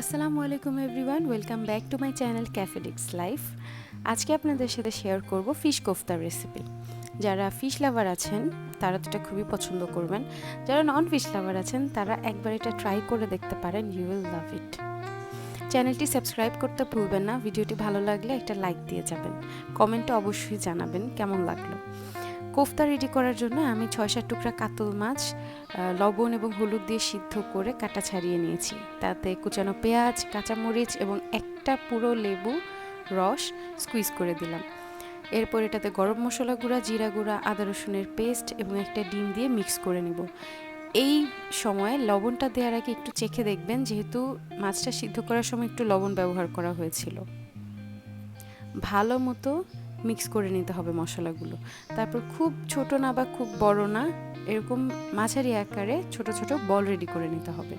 আসসালামু আলাইকুম everyone, welcome back to my channel ক্যাফেডিক্স লাইফ। আজকে আপনাদের সাথে শেয়ার করব ফিশ কোফতার রেসিপি। যারা ফিশ লাভার আছেন তারা তো এটা খুবই পছন্দ করবেন, যারা নন ফিশ লাভার আছেন তারা একবার এটা ট্রাই করে দেখতে পারেন, ইউ উইল লাভ ইট। চ্যানেলটি সাবস্ক্রাইব করতে ভুলবেন না, ভিডিওটি ভালো লাগলে একটা লাইক দিয়ে যাবেন, কমেন্টে অবশ্যই জানাবেন কেমন লাগলো। কোফতা রেডি করার জন্য আমি 6-7 টুকরা কাতল মাছ লবণ এবং হলুদ দিয়ে সিদ্ধ করে কাটা ছাড়িয়ে নিয়েছি। তাতে কুচানো পেঁয়াজ, কাঁচামরিচ এবং একটা পুরো লেবু রস স্কুইজ করে দিলাম। এরপর এটাতে গরম মশলা গুঁড়া, জিরা গুঁড়া, আদা রসুনের পেস্ট এবং একটা ডিম দিয়ে মিক্স করে নেব। এই সময় লবণটা দেওয়ার আগে একটু চেখে দেখবেন, যেহেতু মাছটা সিদ্ধ করার সময় একটু লবণ ব্যবহার করা হয়েছিল। ভালো মতো মিক্স করে নিতে হবে মশলাগুলো। তারপর খুব ছোট না বা খুব বড় না, এরকম মাঝারি আকারে ছোট ছোট বল রেডি করে নিতে হবে।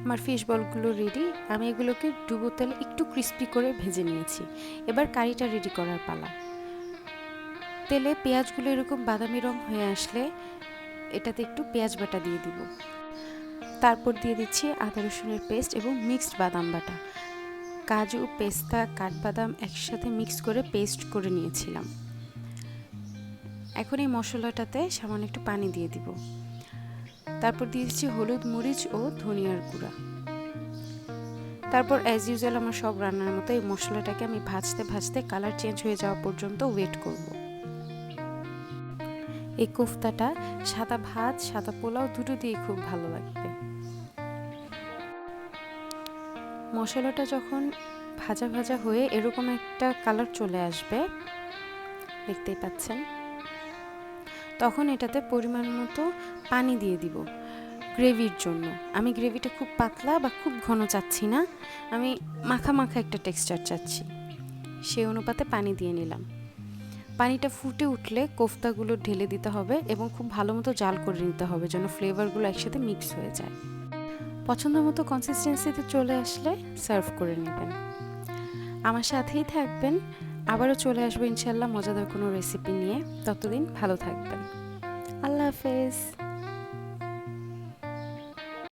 আমার ফিশ বলগুলো রেডি। আমি এগুলোকে ডুবো তেলে একটু ক্রিস্পি করে ভেজে নিয়েছি। এবার কারিটা রেডি করার পালা। তেলে পেঁয়াজগুলো এরকম বাদামি রং হয়ে আসলে এটাতে একটু পেঁয়াজ বাটা দিয়ে দিব। তারপর দিয়ে দিচ্ছি আদা রসুনের পেস্ট এবং মিক্সড বাদাম বাটা। কাজু, পেস্তা, কাঠবাদাম একসাথে মিক্স করে পেস্ট করে নিয়েছিলাম। এখন এই মশলাটাতে সামান্য একটু পানি দিয়ে দিব। তারপর দিয়ে দিচ্ছি হলুদ, মরিচ ও ধনিয়ার গুঁড়া। তারপর অ্যাজ ইউজুয়াল আমার সব রান্নার মতো এই মশলাটাকে আমি ভাজতে ভাজতে কালার চেঞ্জ হয়ে যাওয়া পর্যন্ত ওয়েট করব। এই কোফতাটা সাদা ভাত, সাদা পোলাও দুটো দিয়ে খুব ভালো লাগবে। মশলাটা যখন ভাজা ভাজা হয়ে এরকম একটা কালার চলে আসবে, দেখতেই পাচ্ছেন, তখন এটাতে পরিমাণ মতো পানি দিয়ে দিব গ্রেভির জন্য। আমি গ্রেভিটা খুব পাতলা বা খুব ঘন চাচ্ছি না, আমি মাখা মাখা একটা টেক্সচার চাচ্ছি, সেই অনুপাতে পানি দিয়ে নিলাম। পানিটা ফুটে উঠলে কোফতাগুলো ঢেলে দিতে হবে এবং খুব ভালো মতো জাল করে নিতে হবে যেন ফ্লেভারগুলো একসাথে মিক্স হয়ে যায়। পছন্দ মতো কনসিস্টেন্সিতে চলে আসলে সার্ভ করে নেবেন। আমার সাথেই থাকবেন, আবারও চলে আসবো ইনশাল্লাহ মজাদার কোনো রেসিপি নিয়ে। ততদিন ভালো থাকবেন। আল্লাহ হাফেজ।